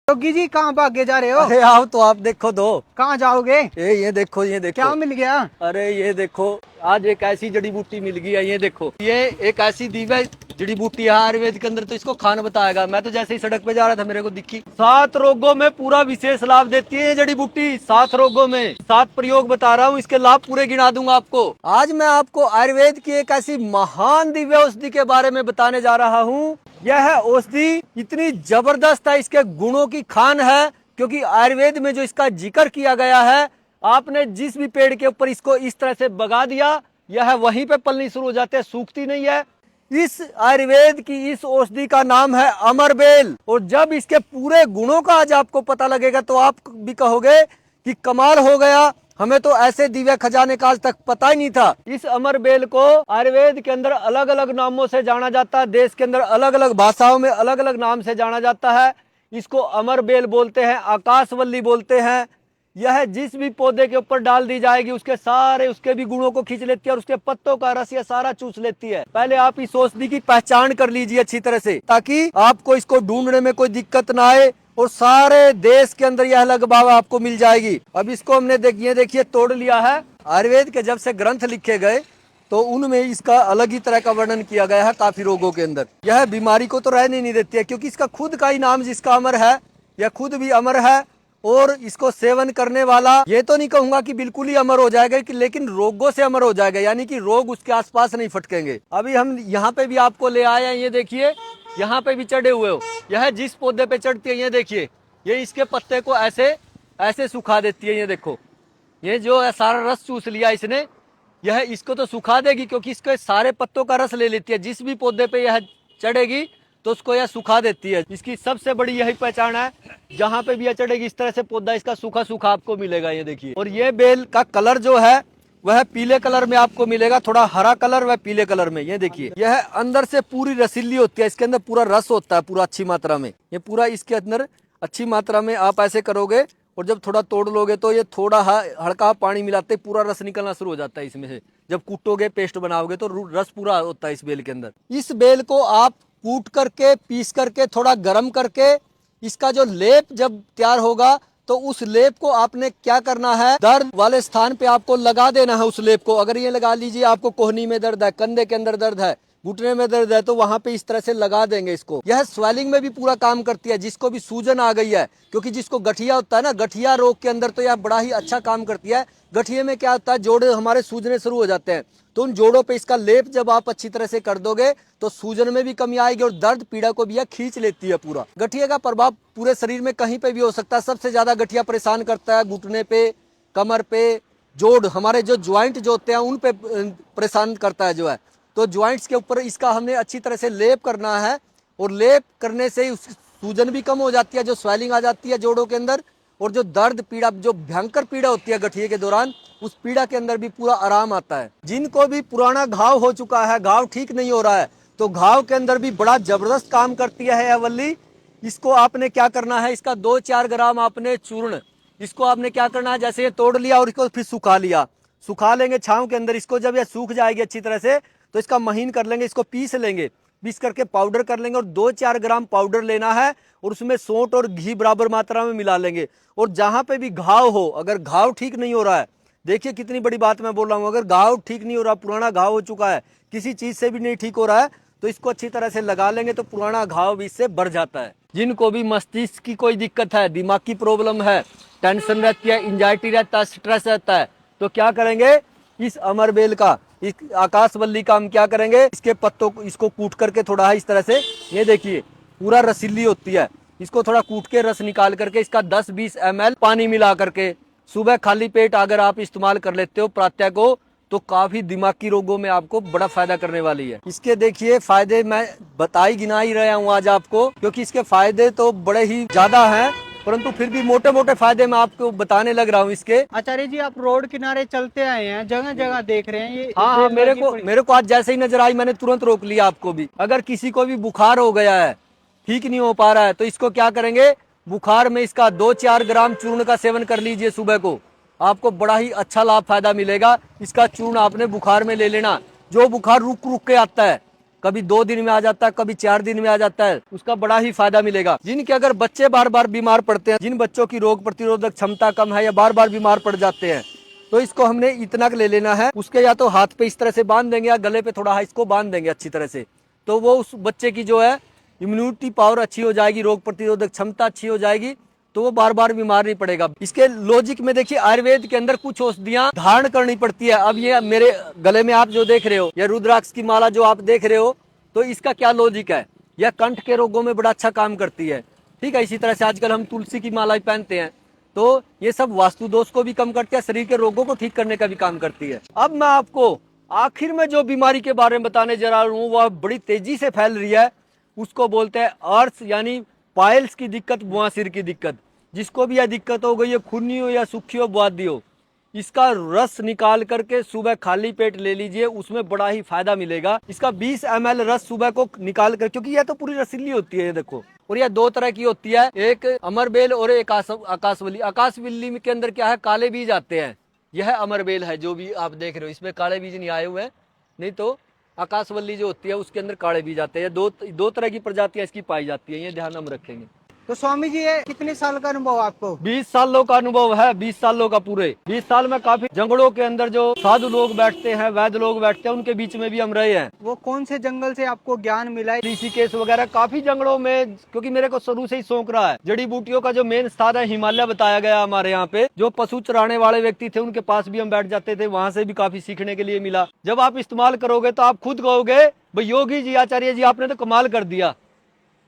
योगी जी कहाँ भागे जा रहे हो? अरे आओ तो आप देखो दो। कहाँ जाओगे? ये देखो ये देखो। क्या मिल गया? अरे ये देखो, आज एक ऐसी जड़ी बूटी मिल गई है। ये देखो, ये एक ऐसी दिव्य जड़ी बूटी है आयुर्वेद के अंदर, तो इसको खान बताएगा। मैं तो जैसे ही सड़क पे जा रहा था मेरे को दिखी। 7 रोगों में पूरा विशेष लाभ देती है ये जड़ी बूटी। 7 रोगों में 7 प्रयोग बता रहा हूँ, इसके लाभ पूरे गिना दूंगा आपको। आज मैं आपको आयुर्वेद की एक ऐसी महान दिव्य औषधि के बारे में बताने जा रहा हूँ। यह औषधि इतनी जबरदस्त है, इसके गुणों की खान है, क्योंकि आयुर्वेद में जो इसका जिक्र किया गया है, आपने जिस भी पेड़ के ऊपर इसको इस तरह से बगा दिया, यह वहीं पे पलनी शुरू हो जाते हैं, सूखती नहीं है। इस आयुर्वेद की इस औषधि का नाम है अमरबेल। और जब इसके पूरे गुणों का आज आपको पता लगेगा तो आप भी कहोगे कि कमाल हो गया, हमें तो ऐसे दिव्य खजाने का आज तक पता ही नहीं था। इस अमरबेल को आयुर्वेद के अंदर अलग अलग नामों से जाना जाता है, देश के अंदर अलग अलग भाषाओं में अलग अलग नाम से जाना जाता है। इसको अमरबेल बोलते हैं, आकाशवल्ली बोलते हैं। यह जिस भी पौधे के ऊपर डाल दी जाएगी उसके भी गुणों को खींच लेती है और उसके पत्तों का रस यह सारा चूस लेती है। पहले आप इस औषधि की पहचान कर लीजिए अच्छी तरह से, ताकि आपको इसको ढूंढने में कोई दिक्कत ना आए और सारे देश के अंदर यह लगभग आपको मिल जाएगी। अब इसको हमने देखिए तोड़ लिया है। आयुर्वेद के जब से ग्रंथ लिखे गए तो उनमें इसका अलग ही तरह का वर्णन किया गया है काफी रोगों के अंदर। यह बीमारी को तो रहने नहीं देती है, क्योंकि इसका खुद का ही नाम जिसका अमर है, यह खुद भी अमर है। और इसको सेवन करने वाला, ये तो नहीं कहूंगा कि बिल्कुल ही अमर हो जाएगा, लेकिन रोगों से अमर हो जाएगा, यानी कि रोग उसके आसपास नहीं फटकेंगे। अभी हम यहाँ पे भी आपको ले आए हैं, ये देखिए यहाँ पे भी चढ़े हुए हो। यह जिस पौधे पे चढ़ती है, ये देखिए, ये इसके पत्ते को ऐसे ऐसे सुखा देती है। ये देखो, ये जो सारा रस चूस लिया इसने, यह इसको तो सुखा देगी, क्योंकि इसके सारे पत्तों का रस ले लेती है। जिस भी पौधे पे यह चढ़ेगी तो उसको यह सुखा देती है। इसकी सबसे बड़ी यही पहचान है, जहां पे भी यह चढ़ेगी इस तरह से पौधा इसका सूखा सूखा आपको मिलेगा। ये देखिए, और ये बेल का कलर जो है वह पीले कलर में आपको मिलेगा, थोड़ा हरा कलर वह पीले कलर में। ये देखिए, यह अंदर से पूरी रसीली होती है, इसके अंदर पूरा रस होता है पूरा अच्छी मात्रा में। ये पूरा इसके अंदर अच्छी मात्रा में आप ऐसे करोगे और जब थोड़ा तोड़ लोगे तो ये थोड़ा हल्का पानी मिलाते पूरा रस निकलना शुरू हो जाता है इसमें से। जब कूटोगे, पेस्ट बनाओगे तो रस पूरा होता है इस बेल के अंदर। इस बेल को आप कूट करके, पीस करके, थोड़ा गर्म करके, इसका जो लेप जब तैयार होगा तो उस लेप को आपने क्या करना है, दर्द वाले स्थान पे आपको लगा देना है उस लेप को। अगर ये लगा लीजिए, आपको कोहनी में दर्द है, कंधे के अंदर दर्द है, घुटने में दर्द है, तो वहां पे इस तरह से लगा देंगे इसको। यह स्वेलिंग में भी पूरा काम करती है, जिसको भी सूजन आ गई है, क्योंकि जिसको गठिया होता है ना, गठिया रोग के अंदर तो यह बड़ा ही अच्छा काम करती है। गठिए में क्या होता है, जोड़े हमारे सूजने शुरू हो जाते हैं, तो उन जोड़ों पे इसका लेप जब आप अच्छी तरह से कर दोगे तो सूजन में भी कमी आएगी और दर्द पीड़ा को भी यह खींच लेती है पूरा। गठिया का प्रभाव पूरे शरीर में कहीं पे भी हो सकता है। सबसे ज्यादा गठिया परेशान करता है घुटने पे, कमर पे, जोड़, हमारे जो ज्वाइंट जो होते हैं उन पे परेशान करता है जो है। तो ज्वाइंट्स के ऊपर इसका हमने अच्छी तरह से लेप करना है, और लेप करने से सूजन भी कम हो जाती है, जो स्वेलिंग आ जाती है जोड़ों के अंदर, और जो दर्द पीड़ा, जो भयंकर पीड़ा होती है गठिए के दौरान, उस पीड़ा के अंदर भी पूरा आराम आता है। जिनको भी पुराना घाव हो चुका है, घाव ठीक नहीं हो रहा है, तो घाव के अंदर भी बड़ा जबरदस्त काम करती है यह वल्ली। इसको आपने क्या करना है, इसका 2-4 ग्राम आपने चूर्ण, इसको आपने क्या करना है, जैसे ये तोड़ लिया और इसको फिर सुखा लिया, सुखा लेंगे छांव के अंदर। इसको जब यह सूख जाएगी अच्छी तरह से तो इसका महीन कर लेंगे, इसको पीस लेंगे, पीस करके पाउडर कर लेंगे। और 2-4 ग्राम पाउडर लेना है और उसमें सौंठ और घी बराबर मात्रा में मिला लेंगे। और जहां पे भी घाव हो, अगर घाव ठीक नहीं हो रहा है, देखिए कितनी बड़ी बात मैं बोल रहा हूँ, अगर घाव ठीक नहीं हो रहा, पुराना घाव हो चुका है, किसी चीज से भी नहीं ठीक हो रहा है, तो इसको अच्छी तरह से लगा लेंगे तो पुराना घाव भी इससे बढ़ जाता है। जिनको भी मस्तिष्क की कोई दिक्कत है, दिमाग की प्रॉब्लम है, टेंशन रहती है, एंजाइटी रहता है, स्ट्रेस रहता है, तो क्या करेंगे, इस अमरबेल का, इस आकाशवल्ली का हम क्या करेंगे, इसके पत्तों को इसको कूट करके थोड़ा इस तरह से, ये देखिए पूरा रसीली होती है, इसको थोड़ा कूट के रस निकाल करके इसका 10-20 ml पानी मिला करके सुबह खाली पेट अगर आप इस्तेमाल कर लेते हो प्रातः को, तो काफी दिमागी रोगों में आपको बड़ा फायदा करने वाली है। इसके देखिए फायदे मैं बता ही गिना ही रहा हूँ आज आपको, क्योंकि इसके फायदे तो बड़े ही ज्यादा हैं, परंतु फिर भी मोटे मोटे फायदे मैं आपको बताने लग रहा हूँ इसके। आचार्य जी, आप रोड किनारे चलते आए हैं, जगह जगह देख रहे हैं ये। हाँ, मेरे को आज जैसे ही नजर आई मैंने तुरंत रोक लिया आपको भी। अगर किसी को भी बुखार हो गया है, ठीक नहीं हो पा रहा है, तो इसको क्या करेंगे, बुखार में इसका 2-4 ग्राम चूर्ण का सेवन कर लीजिए सुबह को, आपको बड़ा ही अच्छा लाभ फायदा मिलेगा। इसका चूर्ण आपने बुखार में ले लेना। जो बुखार रुक रुक के आता है, कभी 2 दिन में आ जाता है, कभी 4 दिन में आ जाता है, उसका बड़ा ही फायदा मिलेगा। जिनके अगर बच्चे बार बार बीमार पड़ते हैं, जिन बच्चों की रोग प्रतिरोधक क्षमता कम है या बार बार बीमार पड़ जाते हैं, तो इसको हमने इतना ले लेना है। उसके या तो हाथ पे इस तरह से बांध देंगे या गले पे थोड़ा इसको बांध देंगे अच्छी तरह से, तो वो उस बच्चे की जो है इम्यूनिटी पावर अच्छी हो जाएगी, रोग प्रतिरोधक क्षमता अच्छी हो जाएगी, तो वो बार बार बीमार नहीं पड़ेगा। इसके लॉजिक में देखिए, आयुर्वेद के अंदर कुछ औषधियां धारण करनी पड़ती है। अब ये मेरे गले में आप जो देख रहे हो, या रुद्राक्ष की माला जो आप देख रहे हो, तो इसका क्या लॉजिक है? यह कंठ के रोगों में बड़ा अच्छा काम करती है, ठीक है। इसी तरह से आजकल हम तुलसी की माला पहनते हैं, तो ये सब वास्तु दोष को भी कम करती है, शरीर के रोगों को ठीक करने का भी काम करती है। अब मैं आपको आखिर में जो बीमारी के बारे में बताने जा रहा हूँ, वह बड़ी तेजी से फैल रही है, उसको बोलते हैं अर्श, यानी पाइल्स की दिक्कत, बवासीर की दिक्कत। जिसको भी यह दिक्कत हो गई है, खूनी हो या सूखी हो, बुआदी हो, इसका रस निकाल करके सुबह खाली पेट ले लीजिए, उसमें बड़ा ही फायदा मिलेगा। इसका 20 ml रस सुबह को निकाल कर, क्योंकि यह तो पूरी रसीली होती है, ये देखो। और यह 2 तरह की होती है, एक अमरबेल और एक आकाशवल्ली। आकाशवल्ली के अंदर क्या है, काले बीज आते हैं। यह अमरबेल है जो भी आप देख रहे हो, इसमें काले बीज नहीं आए हुए हैं, नहीं तो आकाशवल्ली जो होती है उसके अंदर काले बीज आते हैं। दो तरह की प्रजातियां इसकी पाई जाती है, ये ध्यान हम रखेंगे। तो स्वामी जी, ये कितने साल का अनुभव आपको? 20 सालों का अनुभव है, 20 सालों का पूरे 20 साल में काफी जंगलों के अंदर जो साधु लोग बैठते हैं, वैद्य लोग बैठते हैं, उनके बीच में भी हम रहे हैं। वो कौन से जंगल से आपको ज्ञान मिला है? ऋषिकेश वगैरह काफी जंगलों में, क्योंकि मेरे को शुरू से ही शौक रहा है। जड़ी बूटियों का जो मेन स्थान है हिमालय बताया गया हमारे यहाँ पे। जो पशु चराने वाले व्यक्ति थे, उनके पास भी हम बैठ जाते थे, वहां से भी काफी सीखने के लिए मिला। जब आप इस्तेमाल करोगे तो आप खुद कहोगे, भाई योगी जी, आचार्य जी, आपने तो कमाल कर दिया।